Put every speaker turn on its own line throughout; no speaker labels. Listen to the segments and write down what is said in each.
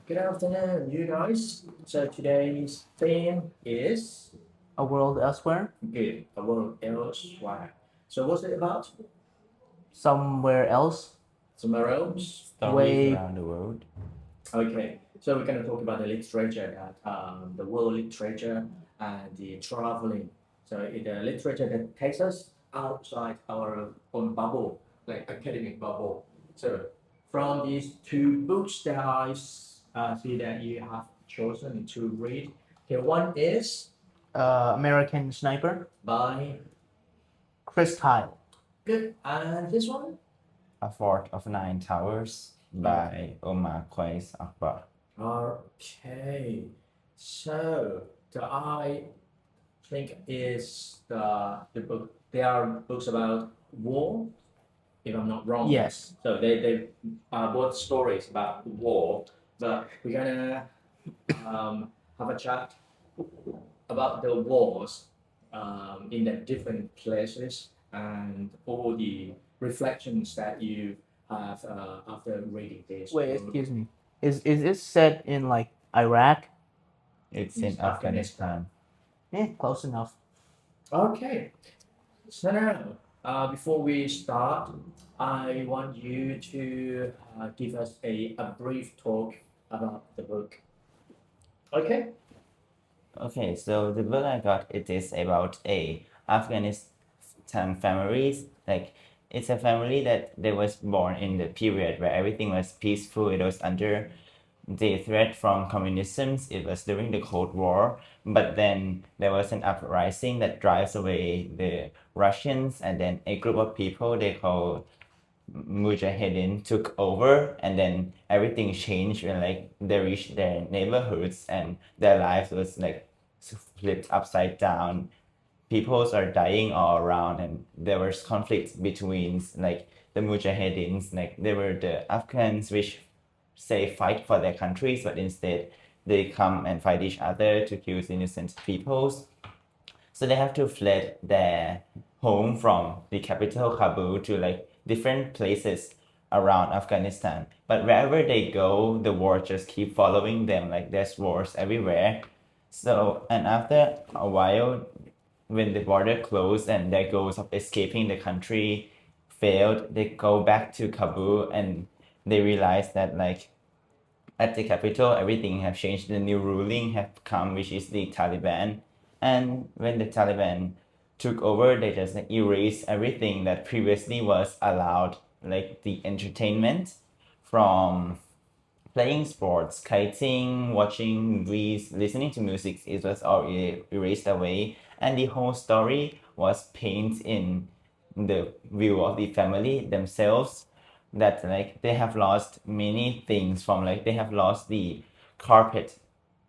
Good afternoon, you guys. So today's theme is
A world elsewhere,
good, a world elsewhere. So what's it about?
somewhere else,
Somewhere else?
Stories
way.
around the world.
Okay. So we're gonna talk about the literature that the world literature and the traveling. So the literature that takes us outside our own bubble, like academic bubble. So from these two books that I see that you have chosen to read, okay, one is
American Sniper,
by
Chris Kyle.
good, and this one.
A Fort of Nine Towers by Omar Qais Akbar.
Okay, so the I think is the book. They are books about war, if I'm not wrong.
Yes.
So they are both stories about war, but we're gonna have a chat about the wars in the different places and all the reflections that you have after reading this
Wait,
book.
excuse me. Is this set in like Iraq?
It's
It's
in Afghanistan.
Close enough.
Okay, so now before we start, I want you to give us a brief talk about the book. Okay.
Okay, so the book I got, it is about a Afghanistan families. Like it's a family that they was born in the period where everything was peaceful. It was under the threat from communism. It was during the Cold War, but then there was an uprising that drives away the Russians, and then a group of people they call Mujahideen took over, and then everything changed when like they reached their neighborhoods and their lives was like flipped upside down. Peoples are dying all around, and there was conflicts between like the Mujahideens, like they were the Afghans which say fight for their countries, but instead they come and fight each other to kill innocent peoples. So they have to fled their home from the capital Kabul to like different places around Afghanistan. But wherever they go, the war just keep following them. Like there's wars everywhere. So and after a while, when the border closed and their goals of escaping the country failed, they go back to Kabul and they realize that like at the capital everything have changed. The new ruling have come, which is the Taliban, and when the Taliban took over, they just like, erased everything that previously was allowed, like the entertainment from playing sports, kiting, watching movies, listening to music. It was all erased away, and the whole story was painted in the view of the family themselves, that like they have lost many things. From like they have lost the carpet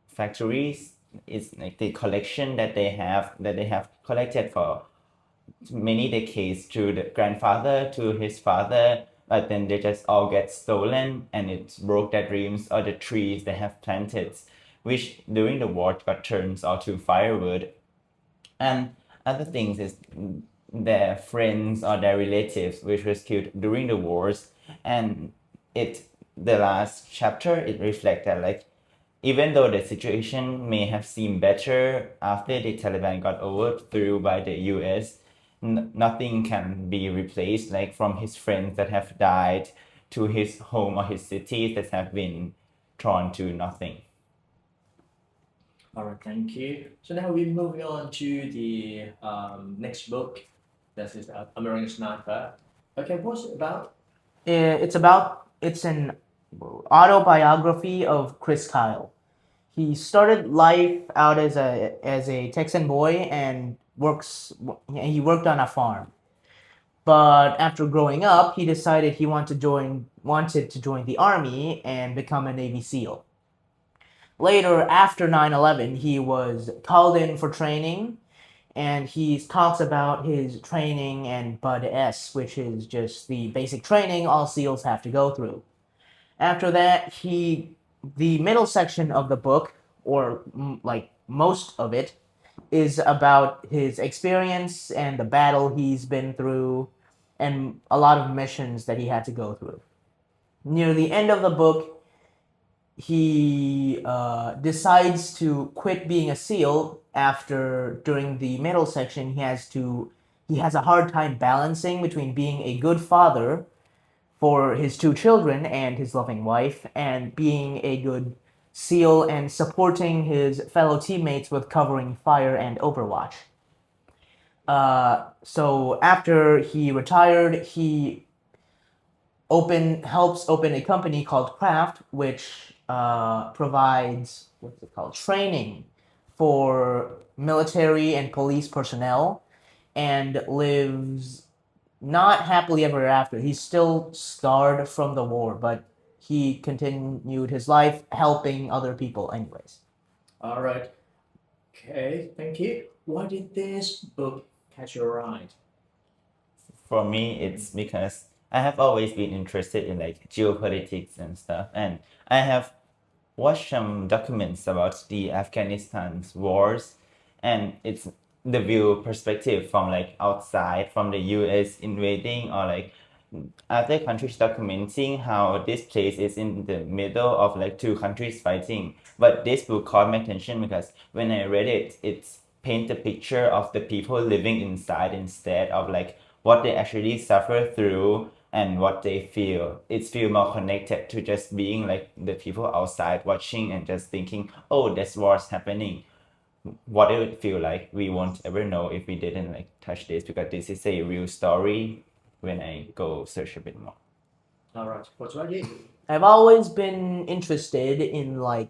factories. It's like the collection that they have collected for many decades to the grandfather to his father, but then they just all get stolen, and it broke their dreams, or the trees they have planted, which during the war got turned into firewood. And other things is their friends or their relatives which was killed during the wars. And it the last chapter it reflected like even though the situation may have seemed better after the Taliban got overthrown by the US, nothing can be replaced, like from his friends that have died to his home or his cities that have been thrown to nothing.
All right, thank you. So now we're moving on to the next book. This is American Sniper. Okay, what's it about?
It's an autobiography of Chris Kyle. He started life out as a Texan boy and he worked on a farm. But after growing up, he decided he wanted to join the army and become a Navy SEAL. Later, after 9/11, he was called in for training, and he talks about his training and Bud S, which is just the basic training all SEALs have to go through. After that, the middle section of the book, or like most of it, is about his experience and the battle he's been through, and a lot of missions that he had to go through. Near the end of the book, he decides to quit being a SEAL after during the middle section he has a hard time balancing between being a good father for his two children and his loving wife and being a good SEAL and supporting his fellow teammates with covering fire and Overwatch. So after he retired, he helps open a company called Craft, which provides what's it called training for military and police personnel, and lives not happily ever after. He's still scarred from the war, but he continued his life helping other people, anyways.
All right. Okay, thank you. Why did this book catch your eye?
For me, it's because I have always been interested in like geopolitics and stuff, and I have watched some documents about the Afghanistan's wars, and it's the view perspective from like outside, from the U.S. invading or like other countries documenting how this place is in the middle of like two countries fighting. But this book caught my attention because when I read it, it's paint a picture of the people living inside instead of like what they actually suffer through and what they feel. It's feel more connected to just being like the people outside watching and just thinking, oh, there's wars happening. What it would feel like, we won't ever know if we didn't like touch this because this is a real story when I go search a bit more.
All right. What's about you?
I've always been interested in like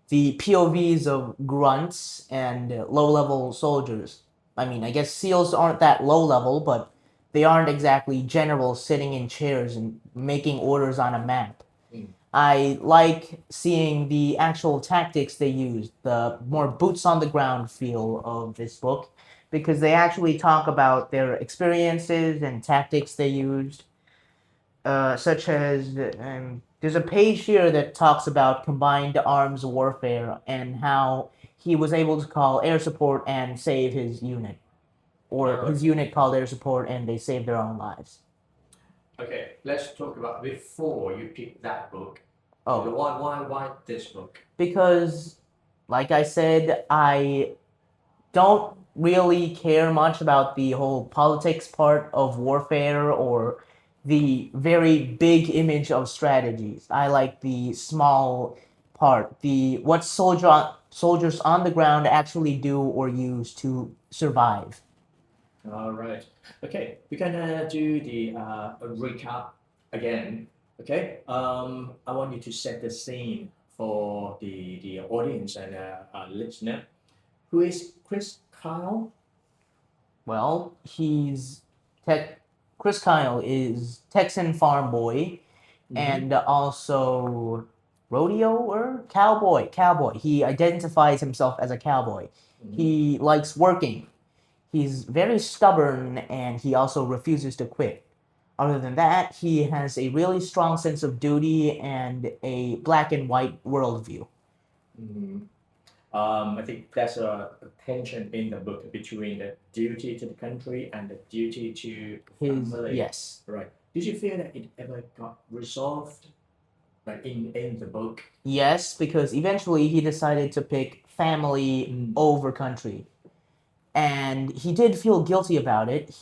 the POVs of grunts and low-level soldiers. I mean, I guess SEALs aren't that low level, but they aren't exactly generals sitting in chairs and making orders on a map. I like seeing the actual tactics they used, the more boots on the ground feel of this book, because they actually talk about their experiences and tactics they used, such as there's a page here that talks about combined arms warfare and how he was able to call air support and save his unit, or his unit called air support and they saved their own lives.
Okay, let's talk about before you pick that book.
Oh,
Why this book?
because, like I said, I don't really care much about the whole politics part of warfare or the very big image of strategies. I like the small part, the what soldiers on the ground actually do or use to survive.
All right. Okay, we can do the recap again. Okay. I want you to set the scene for the audience and listener. Who is Chris Kyle?
Well, Chris Kyle is Texan farm boy, and also rodeo or cowboy. Cowboy. He identifies himself as a cowboy. He likes working. He's very stubborn, and he also refuses to quit. Other than that, he has a really strong sense of duty and a black and white worldview.
I think there's a tension in the book between the duty to the country and the duty to
His
family.
yes.
Right. Did you feel that it ever got resolved, like in the book?
Yes, because eventually he decided to pick family over country. And he did feel guilty about it.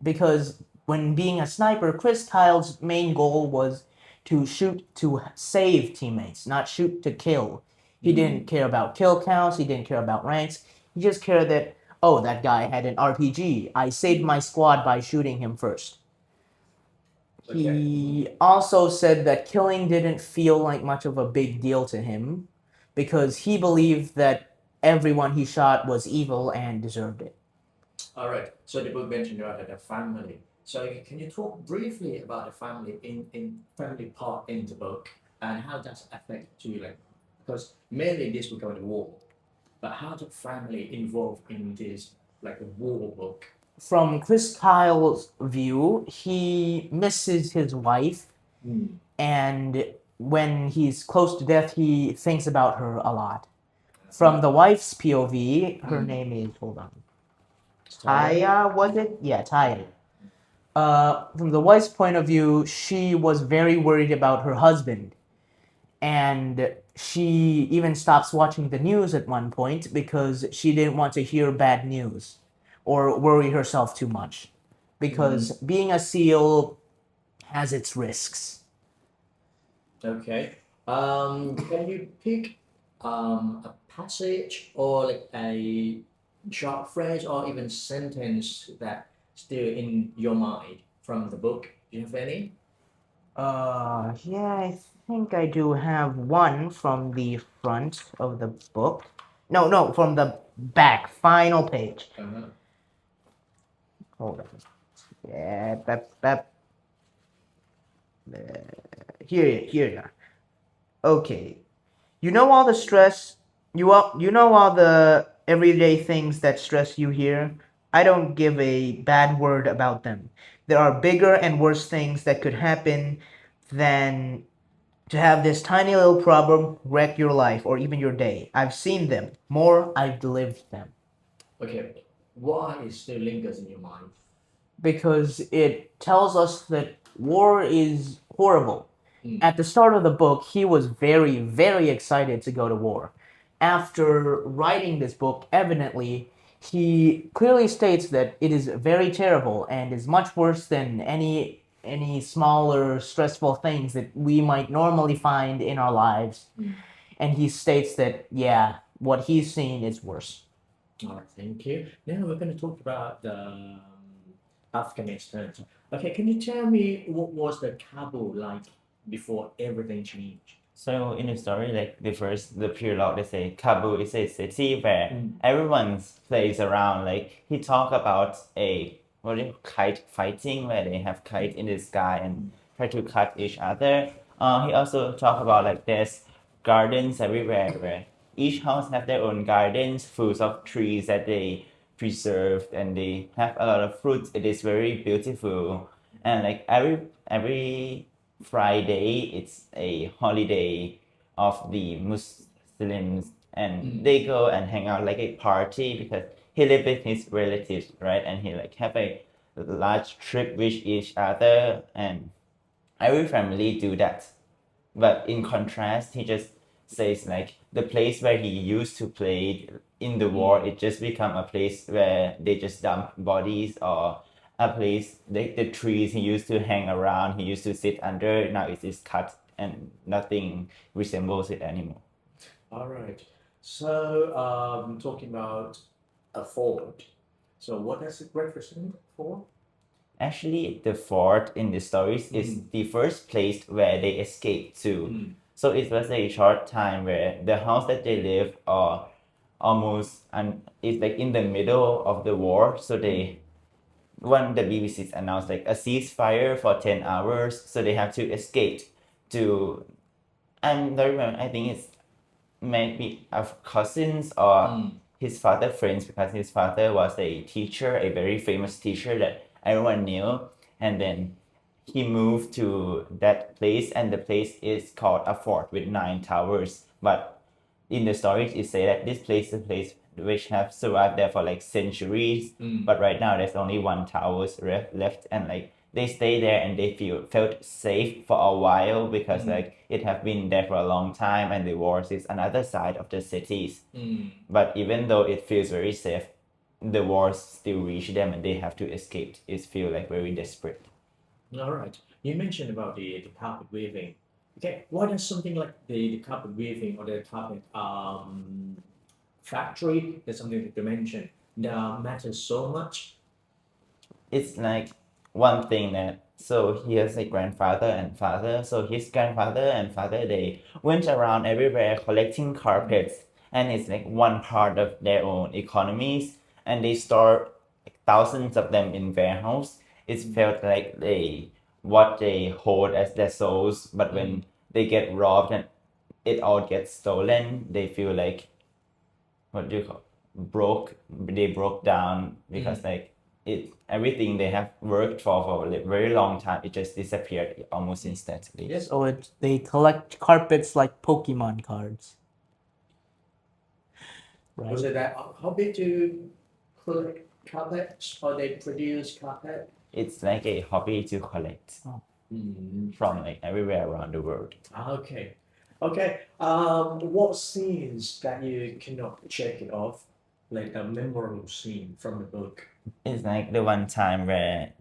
Because when being a sniper, Chris Kyle's main goal was to shoot to save teammates, not shoot to kill. He didn't care about kill counts, he didn't care about ranks. He just cared that, oh, that guy had an RPG. I saved my squad by shooting him first. He also said that killing didn't feel like much of a big deal to him because he believed that everyone he shot was evil and deserved it.
All right. So the book mentioned about the family. So can you talk briefly about the family in family part in the book and how does it affect you? Like, because mainly this will go to war, but how does family involve in this like a war book?
From Chris Kyle's view, he misses his wife, and when he's close to death, he thinks about her a lot. From the wife's POV, her name is, hold on, Taya, was it? Yeah, Taya. From the wife's point of view, she was very worried about her husband. and she even stops watching the news at one point because she didn't want to hear bad news or worry herself too much, because being a seal has its risks.
Okay. Can you pick a passage or like a short phrase or even sentence that still in your mind from the book? Do you have any?
Yeah, I think I do have one from the front of the book. No, from the back, final page.
Uh-huh.
Hold on. Yeah, here you are. Okay. You know all the stress, you know all the everyday things that stress you here? I don't give a bad word about them. There are bigger and worse things that could happen than to have this tiny little problem wreck your life or even your day. I've seen them. More, I've lived them.
Okay. Why it still lingers in your mind?
Because it tells us that war is horrible. At the start of the book, he was very, very excited to go to war. After writing this book, evidently, he clearly states that it is very terrible and is much worse than any smaller stressful things that we might normally find in our lives. And he states that, yeah, what he's seen is worse.
All right, thank you. Now we're going to talk about Afghanistan. Okay, can you tell me what was the Kabul like before everything changed?
So in the story, like the prologue, they say Kabul is a city where everyone plays around. Like he talk about a kite fighting where they have kite in the sky and try to cut each other. He also talk about like there's gardens everywhere where each house have their own gardens full of trees that they preserved and they have a lot of fruits. It is very beautiful and like every Friday it's a holiday of the Muslims and they go and hang out like a party because he live with his relatives, right? And he like have a large trip with each other and every family do that. But in contrast, he just says like the place where he used to play in the war, it just become a place where they just dump bodies or a place like the trees he used to hang around, he used to sit under, now it is cut and nothing resembles it anymore.
All right. So, talking about a fort. So, what does it represent for?
Actually, the fort in the stories is the first place where they escaped to. So it was a short time where the house that they live are almost and it's like in the middle of the war. So they when the BBC announced like a ceasefire for 10 hours, so they have to escape to and I remember I think it's maybe of cousins or his father friends because his father was a teacher, a very famous teacher that everyone knew, and then he moved to that place and the place is called a fort with 9 towers. But in the stories it say that this place is a place which have survived there for like centuries, but right now there's only one tower left and like they stay there and they felt safe for a while because like it have been there for a long time and the wars is another side of the cities. But even though it feels very safe, the wars still reach them and they have to escape. It feel like very desperate.
All right. You mentioned about the carpet weaving. Okay, why does something like the carpet weaving or the carpet factory, that's something that you mentioned, matters so much?
It's like one thing that so he has a grandfather and father. So his grandfather and father they went around everywhere collecting carpets, and it's like one part of their own economies, and they store like, thousands of them in warehouse. It felt like they what they hold as their souls, but when they get robbed and it all gets stolen, they feel like what do you call they broke down because like it everything they have worked for a very long time it just disappeared almost instantly.
Yes.
So they collect carpets like Pokemon cards. Right?
Was it that hobby to collect carpets or they produce carpet?
It's like a hobby to collect from like everywhere around the world.
Okay. Okay. What scenes that you cannot check it off, like a memorable scene from the book?
It's like the one time where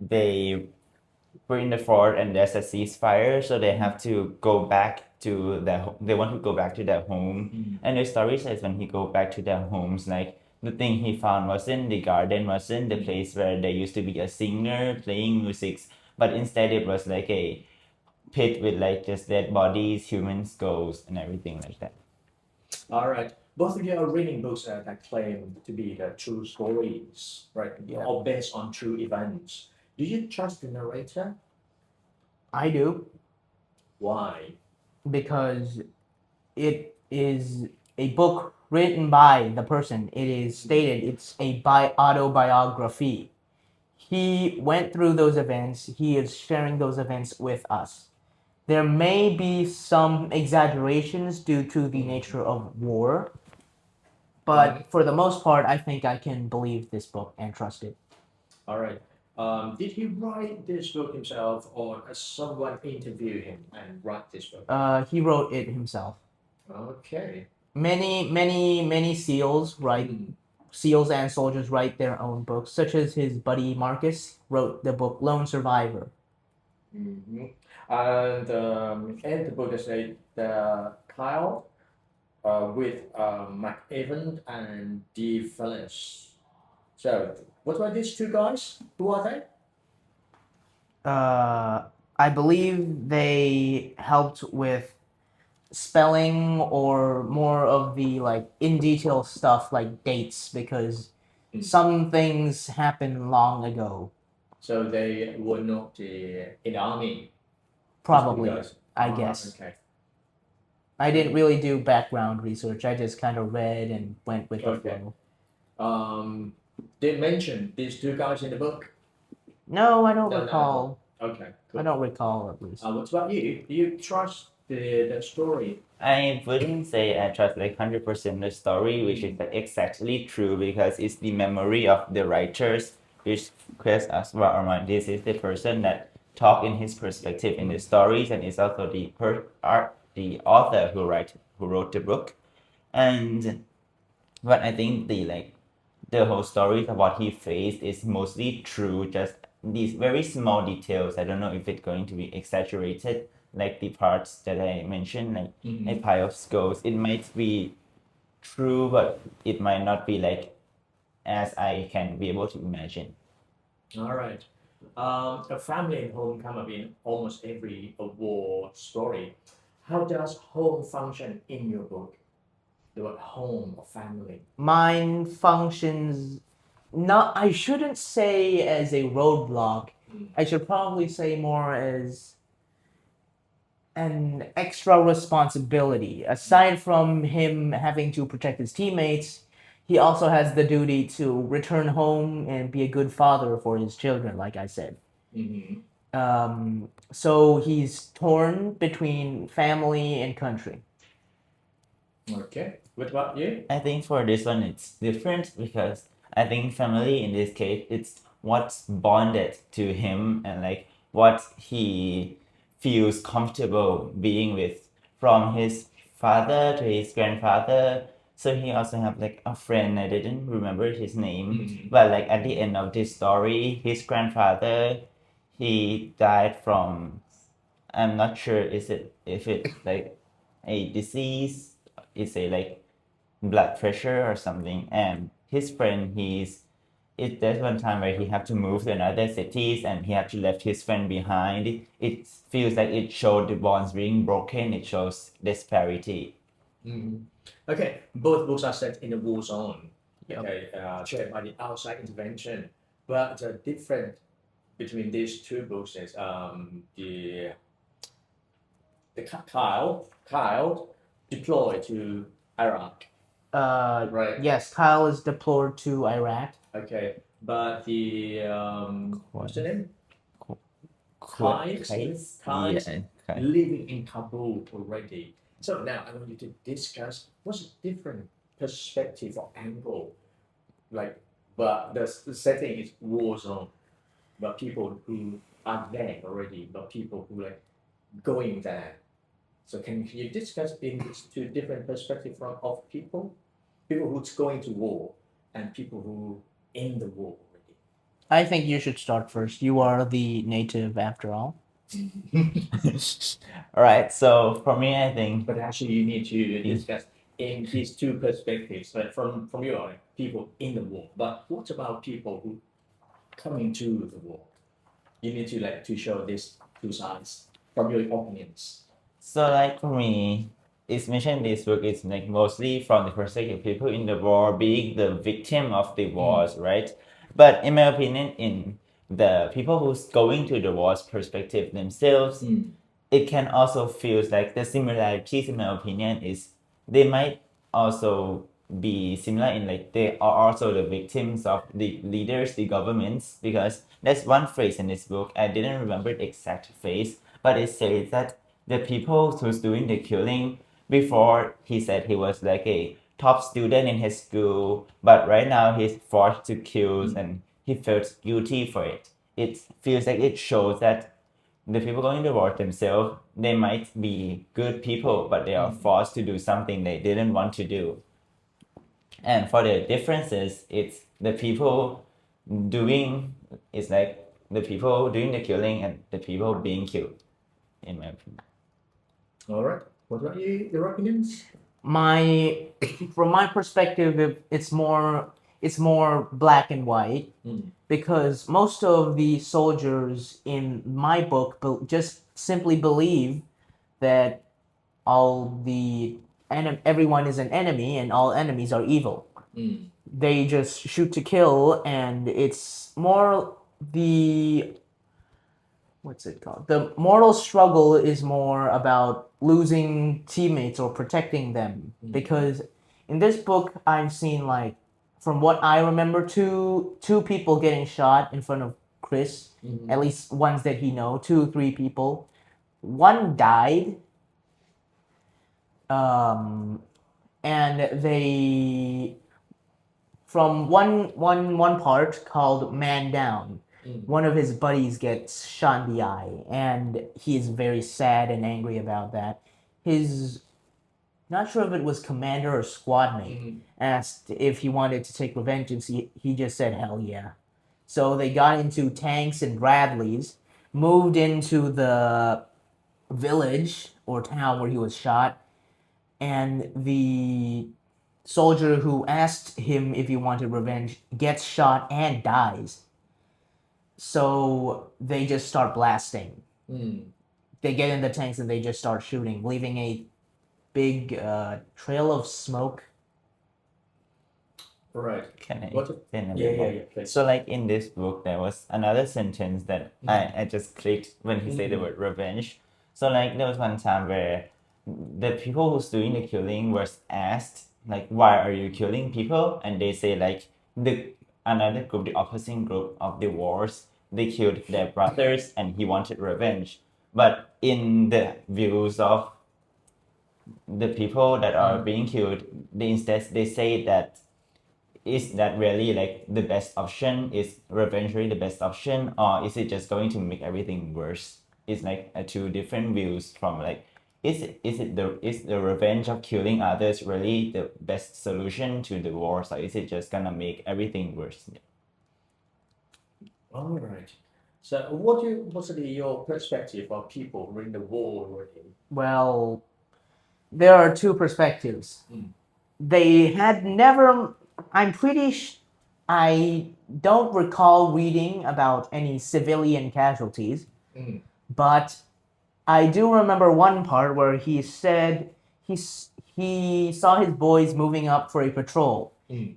we're in the fort and there's a ceasefire, so they have to go back to they want to go back to their home. And the story says when he go back to their homes, like the thing he found wasn't the garden, wasn't the place where there used to be a singer playing music, but instead it was like a pit with like just dead bodies, human skulls, and everything like that.
All right. Both of you are reading books that claim to be the true stories, right?
Yeah.
Or based on true events. Do you trust the narrator?
I do,
Why?
because it is a book written by the person. It is stated it's a autobiography. He went through those events. He is sharing those events with us. There may be some exaggerations due to the nature of war, but for the most part, I think I can believe this book and trust it.
All right. Did he write this book himself, or someone interviewed him and write this book?
He wrote it himself.
Okay.
Many seals and soldiers write their own books, such as his buddy Marcus wrote the book Lone Survivor.
Mm-hmm. And the book is Kyle with McEvan and D. Phyllis. So, what were these two guys? Who are they?
I believe they helped with spelling or more of the like in detail stuff like dates because some things happened long ago.
So they were not in the army.
Probably,
Guys.
I guess.
Okay.
I didn't really do background research. I just kind of read and went with the
Okay.
flow.
They mention these two guys in the book.
No, I don't
No,
recall.
Okay.
I
Good.
don't recall at least.
What about you? Do you trust the story?
I wouldn't say I trust like 100% the story, which is like exactly true because it's the memory of the writers, which Chris asked about Armand. This is the person that talk in his perspective in the stories, and it's also the author who wrote the book. And but I think the whole story of what he faced is mostly true, just these very small details. I don't know if it's going to be exaggerated, like the parts that I mentioned, like a pile of skulls. It might be true, but it might not be like as I can be able to imagine.
All right. A family and home come up in almost every war story. How does home function in your book? The word home or family.
Mine functions not, I shouldn't say as a roadblock. I should probably say more as an extra responsibility. Aside from him having to protect his teammates, he also has the duty to return home and be a good father for his children, like I said. So he's torn between family and country.
Okay. What about you?
I think for this one it's different because I think family in this case it's what's bonded to him and like what he feels comfortable being with from his father to his grandfather. So he also have like a friend, I didn't remember his name, but like at the end of this story, his grandfather he died from, I'm not sure is it if it's like a disease, is a like blood pressure or something, and his friend there's one time where he had to move to another cities and he had to left his friend behind. It feels like it showed the bonds being broken. It shows disparity.
Okay. Both books are set in a war zone.
Yep.
Okay. Shaped by the outside intervention, but the difference between these two books is Kyle deployed to Iraq. Right.
Yes, Kyle is deployed to Iraq.
Okay, but the what's the name? Kyle
Yeah,
living in Kabul already. So now I want you to discuss what's a different perspective or angle, like, but the setting is war zone, but people who are there already, but people who like going there. So can you discuss in these two different perspectives of people who's going to war and people who in the war already?
I think you should start first. You are the native after all.
All right. So for me, I think
But actually, you need to discuss in these two perspectives, like from your like, people in the war. But what about people who coming to the war? You need to like to show these two sides from your opinions.
so. Like for me, it's mentioned in this book. It's like mostly from the perspective of people in the war being the victim of the wars, right? But in my opinion, in the people who's going to the war's perspective themselves, it can also feels like the similarities in my opinion is they might also be similar in like they are also the victims of the leaders, the governments, because there's one phrase in this book, I didn't remember the exact phrase, but it says that the people who's doing the killing before he said he was like a top student in his school, but right now he's forced to kill and he feels guilty for it. It feels like it shows that the people going to war themselves, they might be good people, but they are forced to do something they didn't want to do. And for the differences, it's the people doing, it's like the people doing the killing and the people being killed, in my opinion.
All right. What about you? Your opinions?
From my perspective, it's more black and white because most of the soldiers in my book just simply believe that everyone is an enemy and all enemies are evil. They just shoot to kill, and it's more what's it called? The moral struggle is more about losing teammates or protecting them. Because in this book, I've seen like, from what I remember, two people getting shot in front of Chris. At least ones that he know, 3 people. One died. And they from one part called Man Down. One of his buddies gets shot in the eye, and he is very sad and angry about that. His, not sure if it was commander or squad mate, asked if he wanted to take revenge, and he just said, hell yeah. So they got into tanks and Bradleys, moved into the village or town where he was shot, and the soldier who asked him if he wanted revenge gets shot and dies. So they just start blasting. They get in the tanks and they just start shooting, leaving a big trail of smoke.
Right.
Can I
What?
explain a
Yeah,
bit more?
yeah, please.
So like in this book, there was another sentence that I just clicked when he said the word revenge. So like there was one time where the people who's doing the killing was asked like, why are you killing people? And they say like another group, the opposing group of the wars, they killed their brothers and he wanted revenge. But in the views of the people that are being killed, they say that is that really like the best option? Is revenge really the best option, or is it just going to make everything worse? It's like two different views from like is the revenge of killing others really the best solution to the wars, or is it just gonna make everything worse?
All right. So, what's your perspective of people who are in the war already?
Well, there are 2 perspectives. They had never. I don't recall reading about any civilian casualties, but I do remember one part where he said he saw his boys moving up for a patrol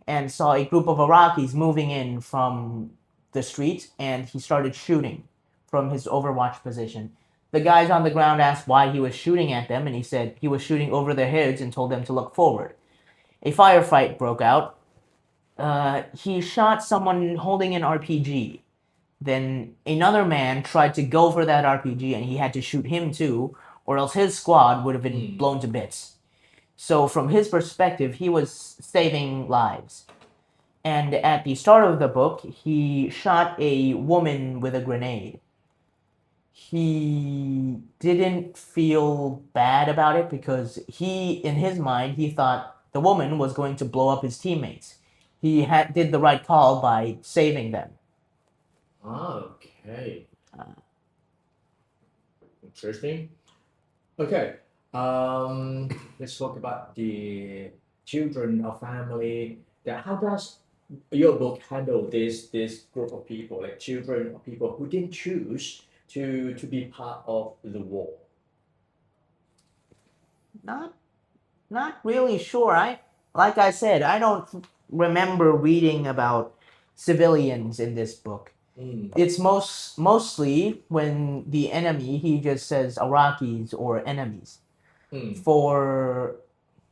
and saw a group of Iraqis moving in from the street, and he started shooting from his overwatch position. The guys on the ground asked why he was shooting at them, and he said he was shooting over their heads and told them to look forward. A firefight broke out. He shot someone holding an RPG. Then another man tried to go for that RPG, and he had to shoot him too, or else his squad would have been blown to bits. So from his perspective, he was saving lives. And at the start of the book, he shot a woman with a grenade. he didn't feel bad about it because in his mind, he thought the woman was going to blow up his teammates. He did the right call by saving them.
Okay. Interesting. Okay. Let's talk about the children or family. How does your book handle this group of people, like children or people who didn't choose to be part of the war?
Not really sure. Like I said, I don't remember reading about civilians in this book.
Mm,
It's mostly when the enemy, he just says Iraqis or enemies.
mm,
For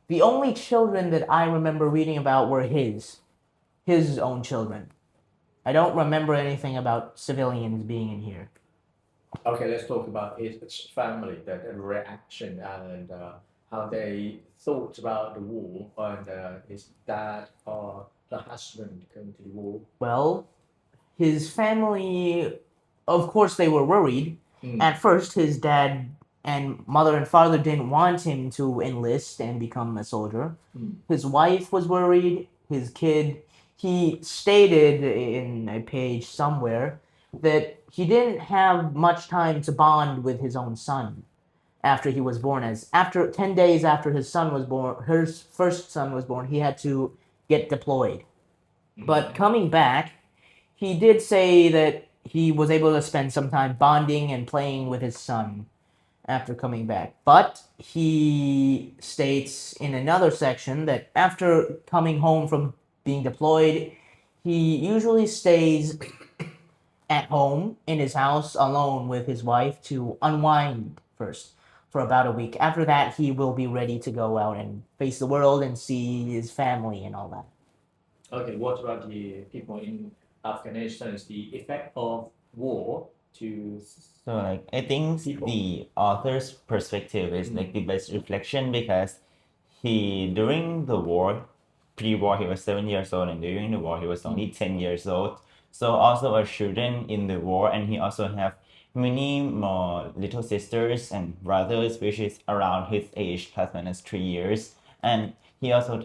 the only children that I remember reading about were his own children. I don't remember anything about civilians being in here.
Okay, let's talk about his family, the reaction and how they thought about the war and his dad or the husband going to the war.
Well, his family, of course, they were worried.
Mm,
At first, his dad and mother and father didn't want him to enlist and become a soldier.
mm,
His wife was worried. His kid, he stated in a page somewhere that he didn't have much time to bond with his own son after he was born. As after 10 days after his son was born, his first son was born, he had to get deployed. But coming back, he did say that he was able to spend some time bonding and playing with his son after coming back. But he states in another section that after coming home from being deployed, he usually stays at home in his house alone with his wife to unwind first for about a week. After that, he will be ready to go out and face the world and see his family and all that.
Okay, what about the people in Afghanistan? The effect of war to
So like I think
people.
the author's perspective is like the best reflection because he during the war, pre-war he was 7 years old and during the war he was only 10 years old. So also a student in the war and he also have many more little sisters and brothers which is around his age plus minus 3 years. And he also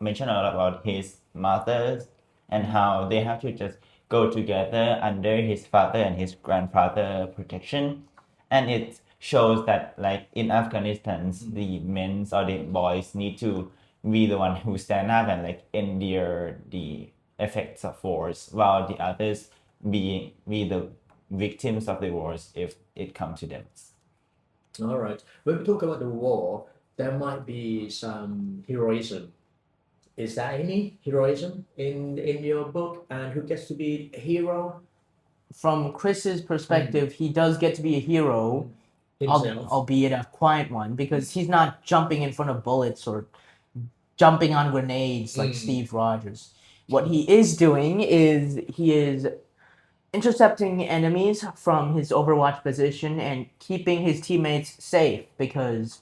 mentioned a lot about his mothers and how they have to just go together under his father and his grandfather protection. And it shows that like in Afghanistan, the men or the boys need to be the one who stand up and like endure the effects of wars, while the others be the victims of the wars if it comes to them.
All right. When we talk about the war, there might be some heroism. Is there any heroism in your book? And who gets to be a hero
From Chris's perspective, he does get to be a hero,
himself?
albeit a quiet one, because he's not jumping in front of bullets or jumping on grenades like Steve Rogers. What he is doing is he is intercepting enemies from his overwatch position and keeping his teammates safe because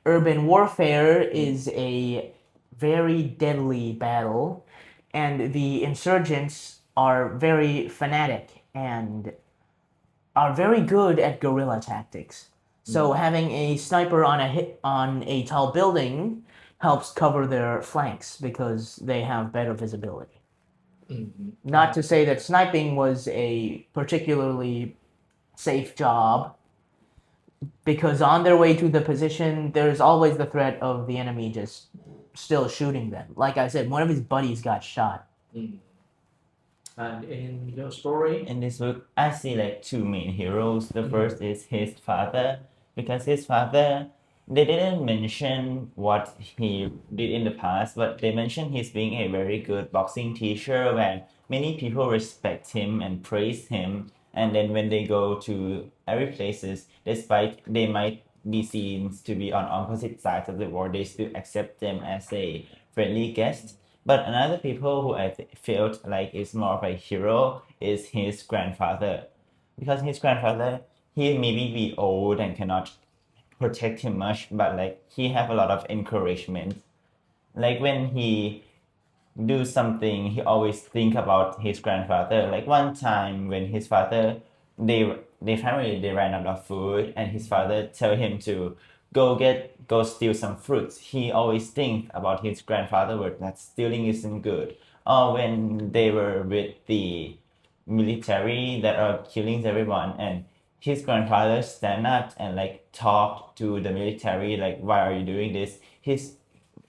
urban warfare is a very deadly battle and the insurgents are very fanatic and are very good at guerrilla tactics. So having a sniper on a tall building helps cover their flanks because they have better visibility. Not to say that sniping was a particularly safe job, because on their way to the position, there's always the threat of the enemy just still shooting them. Like I said, one of his buddies got shot.
And in your story,
In this book, I see like two main heroes. The first is his father, because his father, they didn't mention what he did in the past, but they mentioned he's being a very good boxing teacher where many people respect him and praise him. And then when they go to every places, despite they might be seen to be on opposite sides of the war, they still accept them as a friendly guest. But another people who I felt like is more of a hero is his grandfather, because his grandfather he maybe be old and cannot protect him much, but like he have a lot of encouragement. Like when he do something, he always think about his grandfather. Like one time when his father their family they ran out of food, and his father tell him to go steal some fruits. He always think about his grandfather word that stealing isn't good. Or when they were with the military that are killing everyone, and his grandfather stand up and like talk to the military like, why are you doing this? He's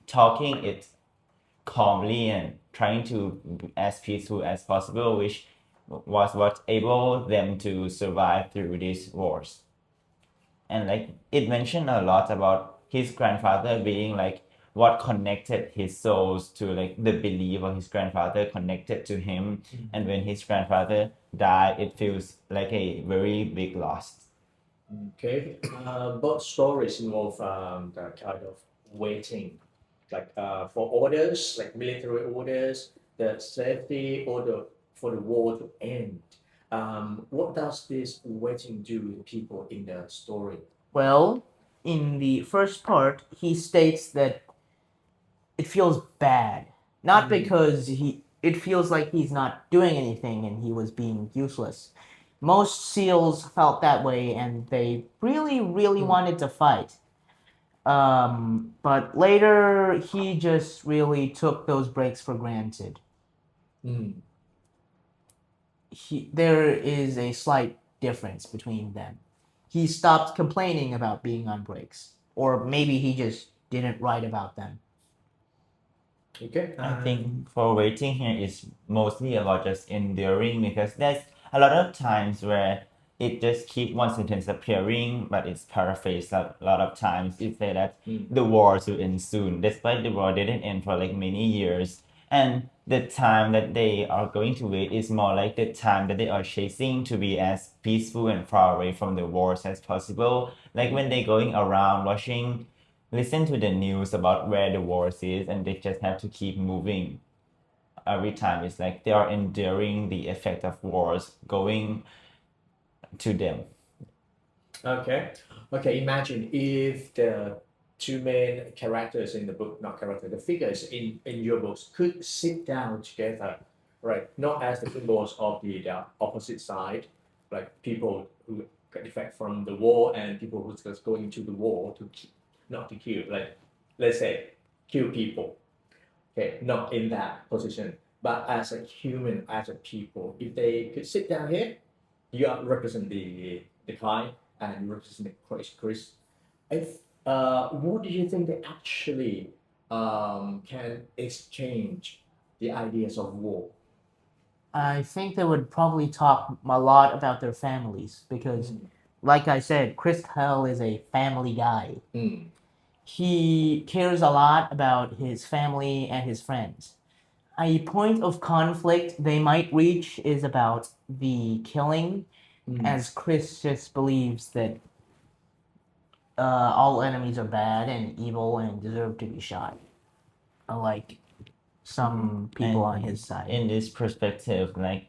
talking it calmly and trying to be as peaceful as possible, which was what able them to survive through these wars. And like it mentioned a lot about his grandfather being like what connected his souls to like the belief of his grandfather connected to him. And when his grandfather died, it feels like a very big loss.
Okay. Both stories involve the kind of waiting, like for orders, like military orders, the safety order for the war to end. What does this waiting do to people in the story?
Well, in the first part, he states that it feels bad, not because it feels like he's not doing anything and he was being useless. Most SEALs felt that way and they really, really wanted to fight. But later, he just really took those breaks for granted.
Mm.
There is a slight difference between them. He stopped complaining about being on breaks, or maybe he just didn't write about them.
Okay.
I think for waiting here is mostly about just enduring, because there's a lot of times where it just keep one sentence appearing, but it's paraphrased a lot of times. It say that the war will end soon, despite the war didn't end for like many years. And the time that they are going to wait is more like the time that they are chasing to be as peaceful and far away from the wars as possible. Like when they going around watching, listen to the news about where the wars is, and they just have to keep moving every time. It's like they are enduring the effect of wars going to them.
Okay. Okay. Imagine if the two main characters in the book, not character, the figures in your books could sit down together, right? Not as the symbols of the opposite side, like people who get effect from the war and people who's just going to the war to not to kill, like let's say kill people. Okay, not in that position, but as a human, as a people, if they could sit down here, you are represent the Kai and you represent the Chris. If what do you think they actually can exchange the ideas of war?
I think they would probably talk a lot about their families because, like I said, Chris Kyle is a family guy.
Mm.
He cares a lot about his family and his friends. A point of conflict they might reach is about the killing, as Chris just believes that all enemies are bad and evil and deserve to be shot. Unlike some people on his side.
In this perspective, like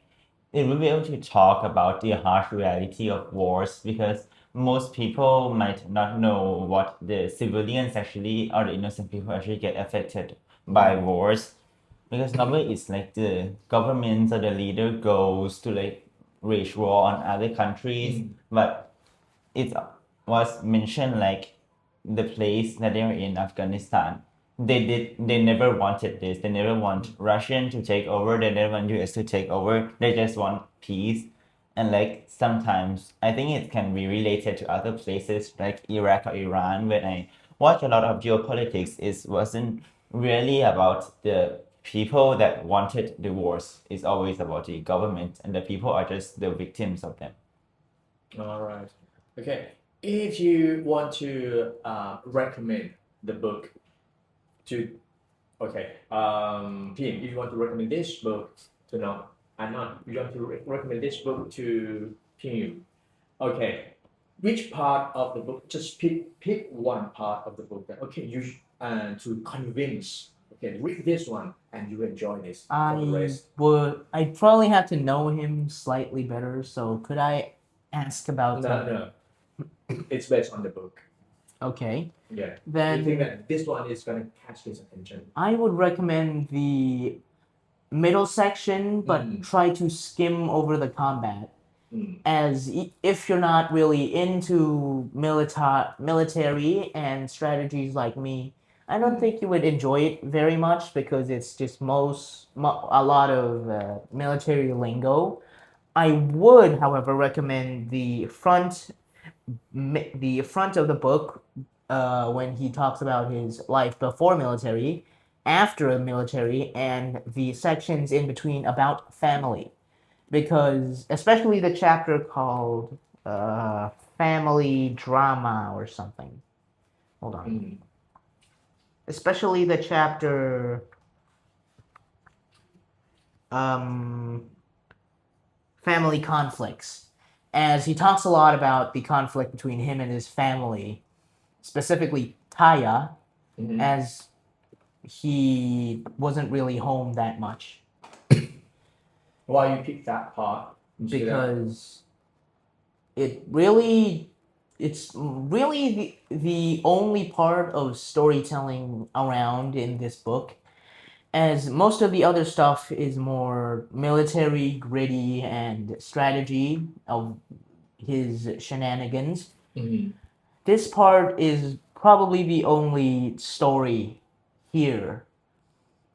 it will be able to talk about the harsh reality of wars, because most people might not know what the civilians actually or the innocent people actually get affected by wars, because normally it's like the governments or the leader goes to like wage war on other countries, but it was mentioned like the place that they are in Afghanistan. They never wanted this. They never want Russian to take over. They never want US to take over. They just want peace. And like sometimes I think it can be related to other places like Iraq or Iran. When I watch a lot of geopolitics, it wasn't really about the people that wanted the wars. It's always about the government, and the people are just the victims of them.
All right. Okay. If you want to recommend the book to, okay, Pim, if you want to recommend this book to Noth, and not you want to recommend this book to Pim, okay, which part of the book? Just pick one part of the book that okay you to convince. Okay, read this one and you enjoy this for the rest.
I'd probably have to know him slightly better, so could I ask about
No, it's based on the book.
Okay.
Yeah.
Then
you think that this one is gonna catch his attention?
I would recommend the middle section, but try to skim over the combat. As if you're not really into military and strategies like me, I don't think you would enjoy it very much because it's just a lot of military lingo. I would, however, recommend the front of the book when he talks about his life before military, after military, and the sections in between about family. Because especially the chapter called family drama or something. Hold on. Especially the chapter family conflicts, as he talks a lot about the conflict between him and his family, specifically Taya, as he wasn't really home that much.
Why you pick that part?
Because it's really the only part of storytelling around in this book, as most of the other stuff is more military, gritty, and strategy of his shenanigans. This part is probably the only story here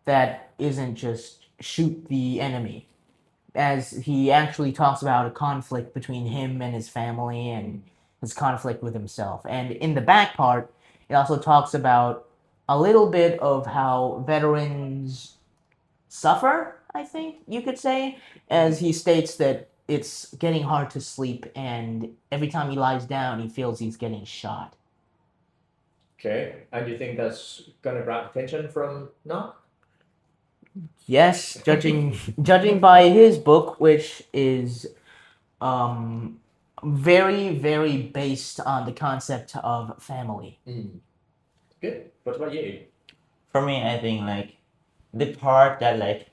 that isn't just shoot the enemy, as he actually talks about a conflict between him and his family and his conflict with himself. And in the back part, it also talks about a little bit of how veterans suffer, I think you could say, as he states that it's getting hard to sleep, and every time he lies down, he feels he's getting shot.
Okay, and you think that's gonna grab attention from Noth?
Yes, judging by his book, which is very, very based on the concept of family.
Good. What about you?
For me, I think like the part that like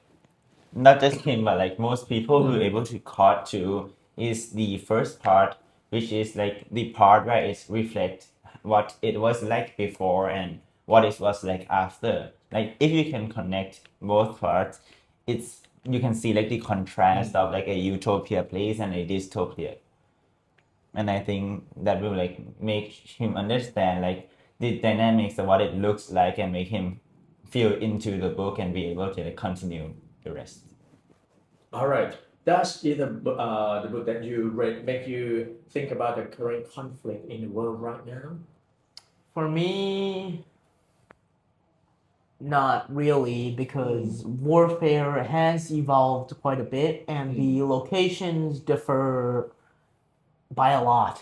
not just him but like most people who are able to caught to is the first part, which is like the part where it reflects what it was like before and what it was like after. Like if you can connect both parts, it's you can see like the contrast of like a utopia place and a dystopia. And I think that will like make him understand like the dynamics of what it looks like and make him feel into the book and be able to like, continue the rest.
All right. Does either the book that you read make you think about the current conflict in the world right now?
For me, not really, because warfare has evolved quite a bit and the locations differ by a lot.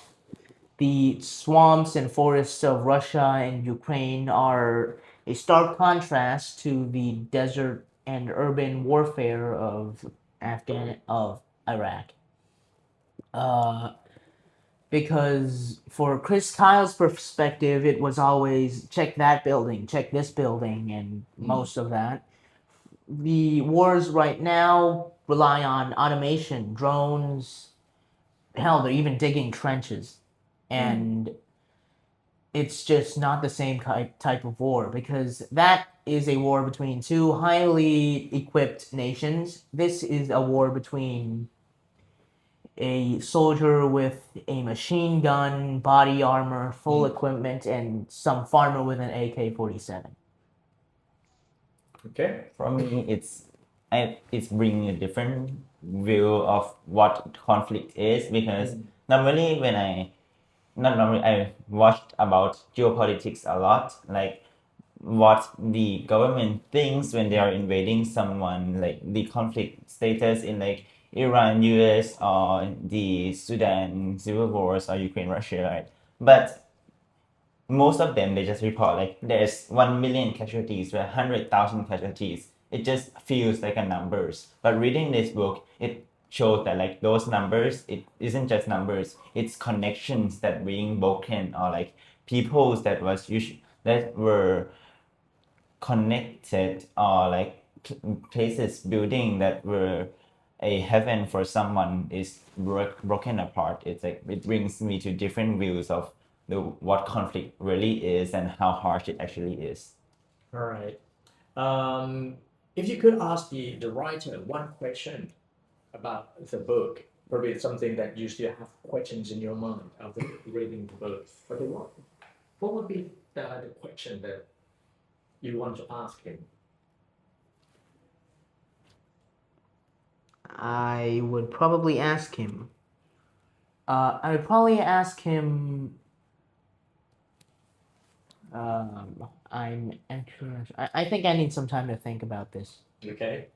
The swamps and forests of Russia and Ukraine are a stark contrast to the desert and urban warfare of Iraq. Because for Chris Kyle's perspective, it was always check that building, check this building, and most of that. The wars right now rely on automation, drones. Hell, they're even digging trenches, and it's just not the same type of war, because that is a war between two highly equipped nations. This is a war between a soldier with a machine gun, body armor, full equipment, and some farmer with an AK-47.
Okay.
For me, it's bringing a different view of what conflict is because normally when I watched about geopolitics a lot, like what the government thinks when they are invading someone, like the conflict status in like Iran, US, or the Sudan civil wars or Ukraine, Russia, right? But most of them they just report like there's 1 million casualties, 100,000 casualties. It just feels like a numbers. But reading this book, it shows that like those numbers, it isn't just numbers. It's connections that being broken or like peoples that were connected or like places building that were a heaven for someone is broken apart. It's like it brings me to different views of what conflict really is and how harsh it actually is.
All right. If you could ask the writer one question about the book, probably it's something that you still have questions in your mind after reading the book. Okay, what would be the question that you want to ask him?
I would probably ask him. I would probably ask him. I'm actually. I think I need some time to think about this.
Okay,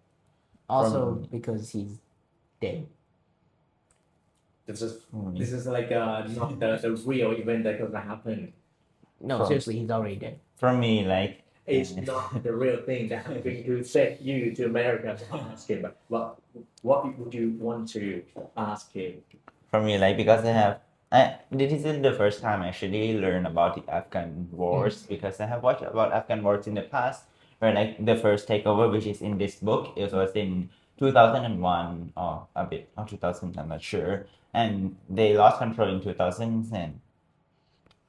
Also,
From-
because he's dead.
this is like not the real event that gonna happen.
No,
From-
seriously, he's already dead.
For me, like
It's not the real thing that I'm going to send you to America to ask him. But what would you want to ask him?
for me, like because this is the first time I actually learn about the Afghan wars because I have watched about Afghan wars in the past, where like the first takeover, which is in this book, it was in 2001 or a bit or 2000, I'm not sure, and they lost control in 2010.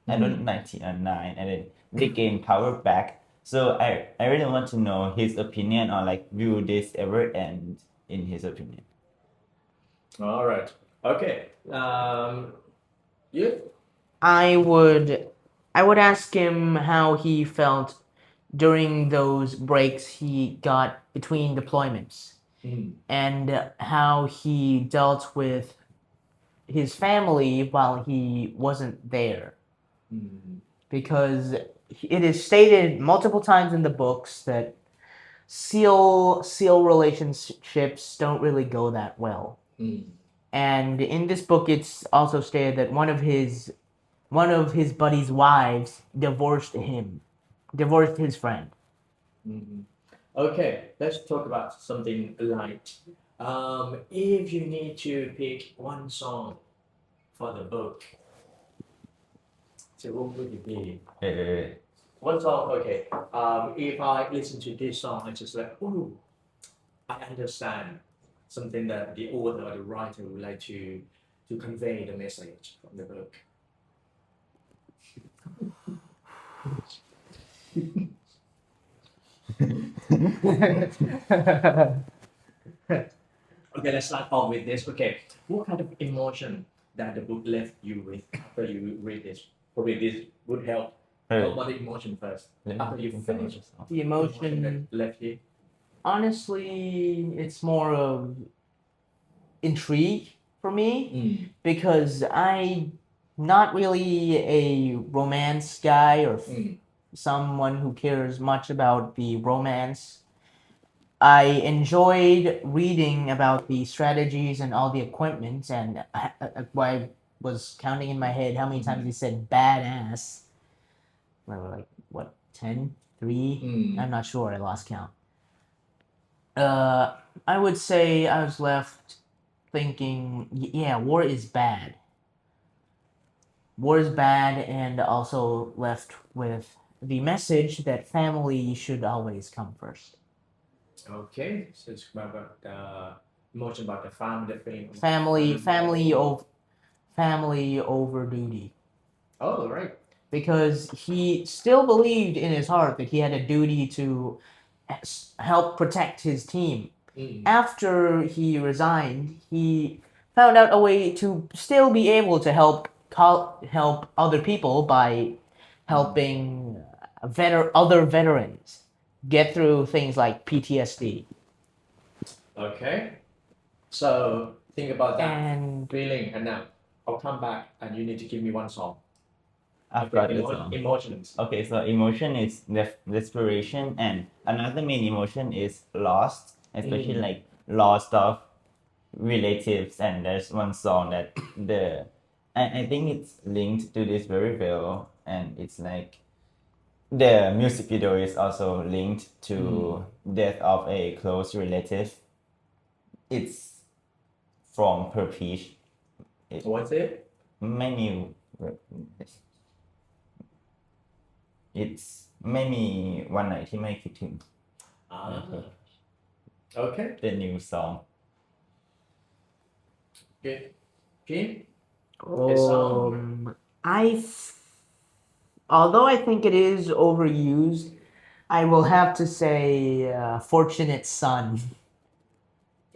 I don't 1909, and then they gained power back. So I really want to know his opinion on like will this ever end in his opinion.
All right. Okay. You?
I would ask him how he felt during those breaks he got between deployments and how he dealt with his family while he wasn't there. Because it is stated multiple times in the books that SEAL relationships don't really go that well. And in this book, it's also stated that one of his buddy's wives divorced his friend.
Okay, let's talk about something light. If you need to pick one song for the book, so what would it be? One song, okay. If I listen to this song, I just like, ooh, I understand something that the author or the writer would like to convey the message from the book. Okay, let's start off with this. Okay, what kind of emotion that the book left you with after you read this? Probably this would help. Talk about the emotion first. After you finish,
The emotion,
that left you.
honestly, it's more of intrigue for me because I'm not really a romance guy or someone who cares much about the romance. I enjoyed reading about the strategies and all the equipment, and I was counting in my head how many times he said badass. Like, what, 10? 3? I'm not sure, I lost count. I would say I was left thinking, yeah, war is bad. War is bad, and also left with the message that family should always come first.
Okay, so it's about the emotion about the family, the feeling.
Family over duty.
Oh, right.
Because he still believed in his heart that he had a duty to help protect his team. After he resigned, he found out a way to still be able to help other people by helping other veterans get through things like PTSD.
Okay, so think about that
And
feeling, and now I'll come back, and you need to give me one song.
I've got the song.
Emotions.
Okay, so emotion is desperation, and another main emotion is lost, especially like lost of relatives. And there's one song that I think it's linked to this very well, and it's like the music video is also linked to death of a close relative. It's from Per Peach.
What's it?
Many. It's ไม่มีวันไหนที่ไม่คิดถึง
Okay.
The new song.
Good. Pheem?
Although I think it is overused, I will have to say Fortunate Son.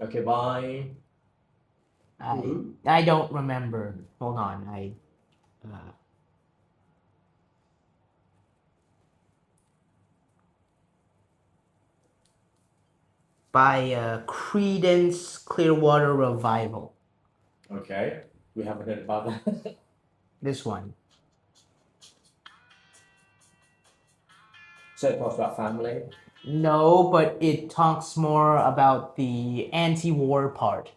Okay, bye.
I don't remember. Hold on. Uh, by Credence Clearwater Revival.
Okay, we haven't heard about that.
This one.
So it talks about family.
No, but it talks more about the anti-war part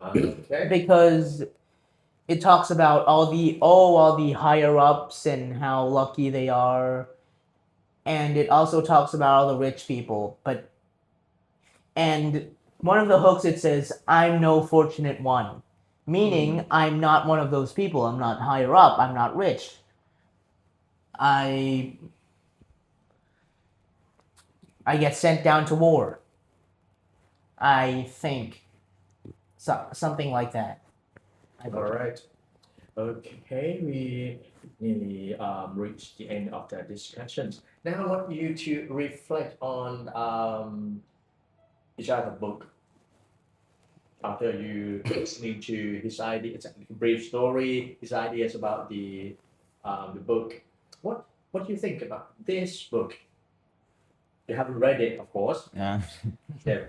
Okay.
because it talks about all the higher ups and how lucky they are, and it also talks about all the rich people. And one of the hooks it says, "I'm no fortunate one," meaning I'm not one of those people. I'm not higher up. I'm not rich. I get sent down to war. I think something like that.
All right. Okay, we nearly reached the end of the discussions. Now I want you to reflect on each other book after you listening to his idea. It's a brief story, his ideas about the book. What do you think about this book? You haven't read it, of course.
Yeah.
Yeah.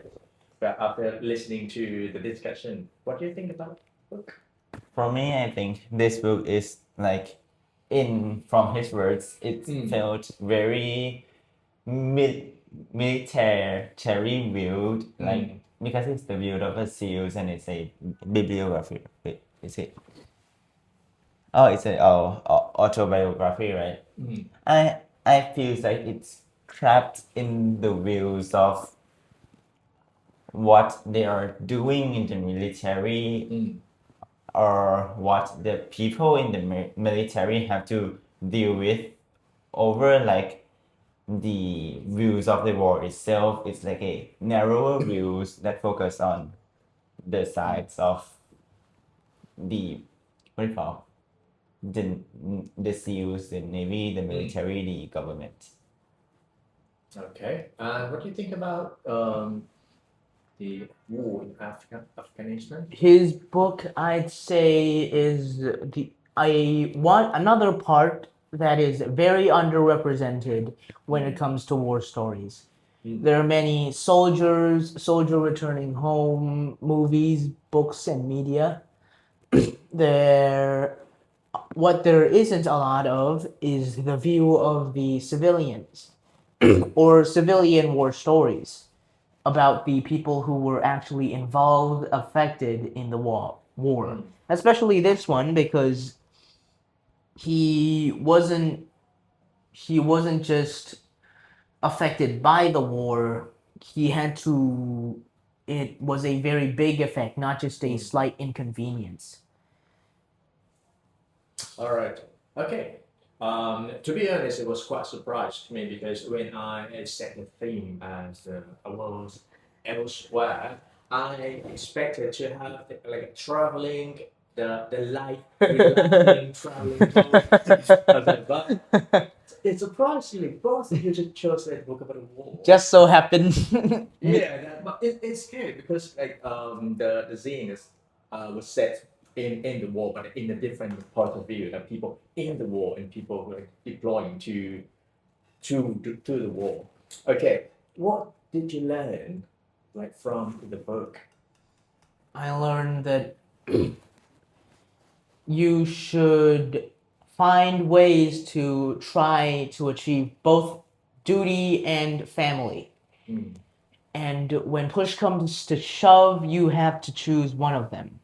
But after listening to the discussion, what do you think about the book?
For me, I think this book is like, from his words, it felt very military viewed, like because it's the view of a SEALs and it's a bibliography. Wait, is it? Oh, it's a autobiography, right? I feel like it's trapped in the views of what they are doing in the military, or what the people in the military have to deal with over like the views of the war itself. It's like a narrower views that focus on the sides of the, what do you call, the SEALs, the Navy, the military, the government.
Okay. And what do you think about the war in Afghanistan?
His book, I'd say, is the I want another part that is very underrepresented when it comes to war stories. There are many soldier returning home movies, books, and media. There, what there isn't a lot of is the view of the civilians or civilian war stories about the people who were actually involved, affected in the war. Especially this one because he wasn't he wasn't just affected by the war. He had to. It was a very big effect, not just a slight inconvenience.
All right. Okay. To be honest, it was quite a surprise to me because when I set the theme as a world elsewhere, I expected to have like traveling, the life, relaxing, traveling book. I was like, but it's surprisingly both of you just chose that book about a war.
Just so happened.
Yeah, but it's good because like the zine is was set in the war, but in a different point of view. That people in the war and people who are deploying to the war. Okay, what did you learn like from the book?
I learned that you should find ways to try to achieve both duty and family. And when push comes to shove, you have to choose one of them.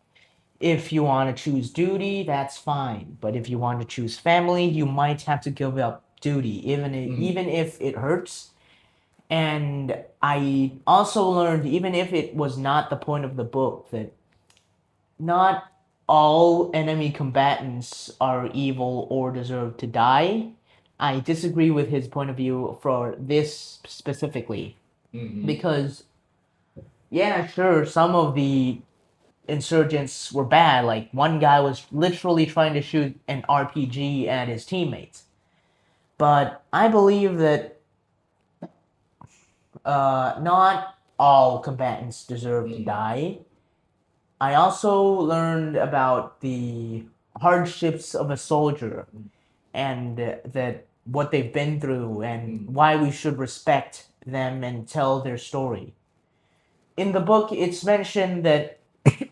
If you want to choose duty, that's fine. But if you want to choose family, you might have to give up duty, even if it hurts. And I also learned, even if it was not the point of the book, that not all enemy combatants are evil or deserve to die. I disagree with his point of view for this specifically. Because, yeah, sure, some of the insurgents were bad. Like, one guy was literally trying to shoot an RPG at his teammates. But I believe that not all combatants deserve to die. I also learned about the hardships of a soldier and that what they've been through and why we should respect them and tell their story. In the book, it's mentioned that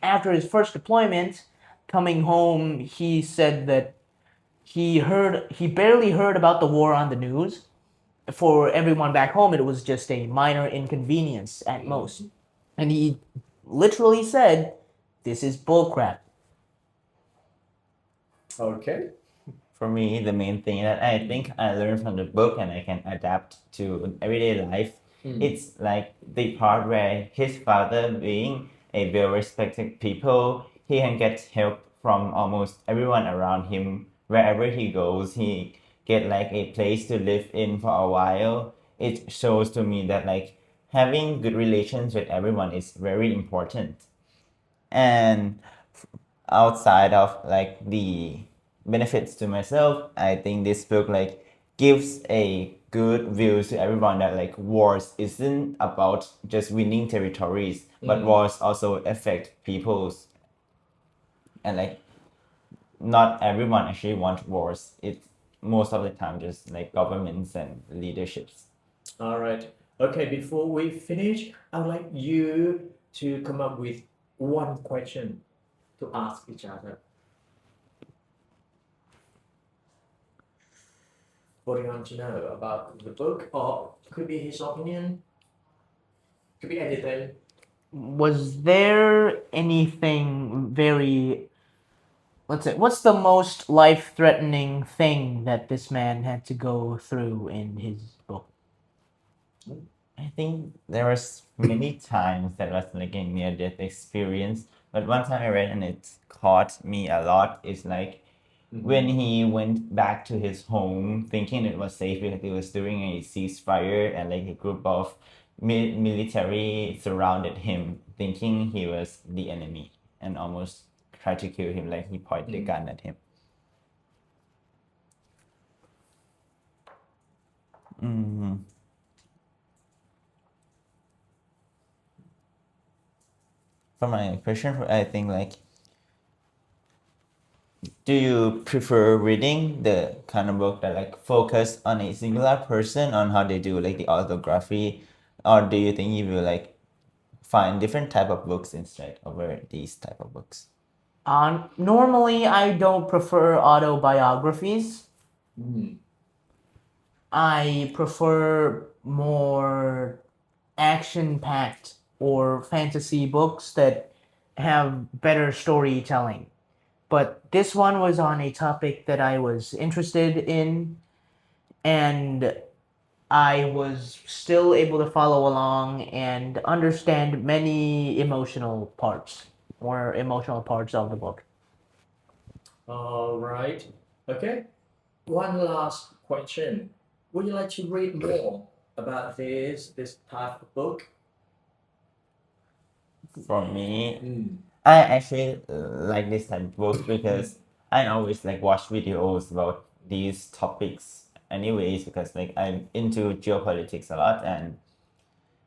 after his first deployment, coming home, he said that he barely heard about the war on the news. For everyone back home, it was just a minor inconvenience at most. And he literally said, "This is bullcrap."
Okay.
For me, the main thing that I think I learned from the book and I can adapt to everyday life, it's like the part where his father being a well-respected people, he can get help from almost everyone around him. Wherever he goes, he get like a place to live in for a while. It shows to me that like having good relations with everyone is very important. And outside of like the benefits to myself, I think this book like gives a good view to everyone that like wars isn't about just winning territories, but wars also affect people's, and like not everyone actually wants wars. It's most of the time just like governments and leaderships.
All right. Okay, before we finish, I would like you to come up with one question to ask each other. What do you want to know about the book? Or could be his opinion, could be anything.
Was there anything very, let's say, what's the most life-threatening thing that this man had to go through in his book?
I think there was many times that was like a near death experience, but one time I read and it caught me a lot is like when he went back to his home thinking it was safe because it was during a ceasefire and like a group of military surrounded him thinking he was the enemy and almost tried to kill him, like he pointed the gun at him. For my question, I think like, do you prefer reading the kind of book that like focus on a singular person on how they do like the autography, or do you think you will like find different type of books instead over these type of books?
Normally, I don't prefer autobiographies. I prefer more action-packed or fantasy books that have better storytelling. But this one was on a topic that I was interested in, and I was still able to follow along and understand many emotional parts of the book.
All right. Okay. One last question. Would you like to read more about this type of book?
For me, I actually like this type of books because I always like watch videos about these topics anyways, because like I'm into geopolitics a lot, and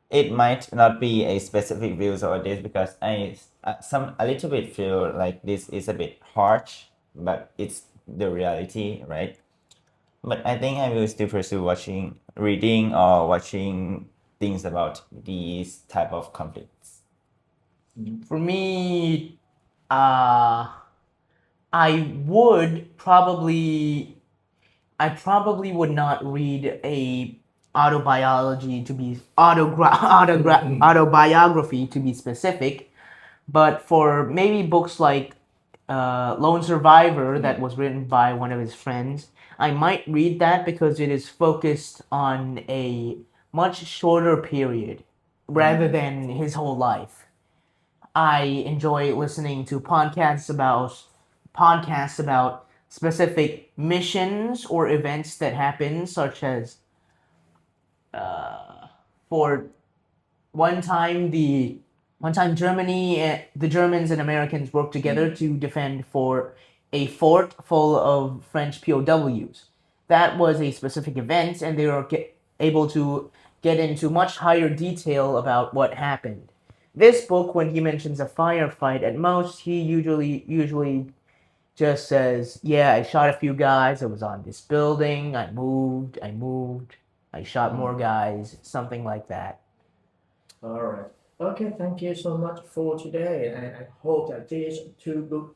it might not be a specific views over this because I some a little bit feel like this is a bit harsh, but it's the reality, right? But I think I will still pursue reading or watching things about these type of conflicts.
For me, uh, I would probably I probably would not read a autobiography to be specific, but for maybe books like Lone Survivor that was written by one of his friends, I might read that because it is focused on a much shorter period rather than his whole life. I enjoy listening to podcasts about specific missions or events that happen, such as for one time the Germans and Americans worked together to defend for a fort full of French POWs. That was a specific event, and they were able to get into much higher detail about what happened. this book, when he mentions a firefight, at most he usually just says, "Yeah, I shot a few guys. I was on this building. I moved. I shot more guys." Something like that.
All right. Okay, thank you so much for today, and I hope that these two books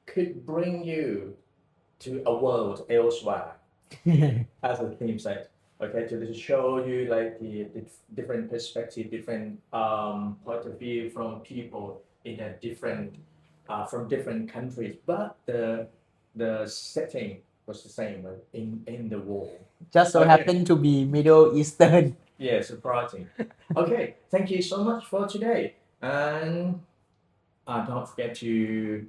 could bring you to a world elsewhere, as the theme said. Okay, to show you like the different perspective, different point of view from people in a different from different countries, but the setting was the same in the war.
Just so
Okay.
happened to be Middle Eastern.
Yeah, surprising. Okay, thank you so much for today, and don't forget to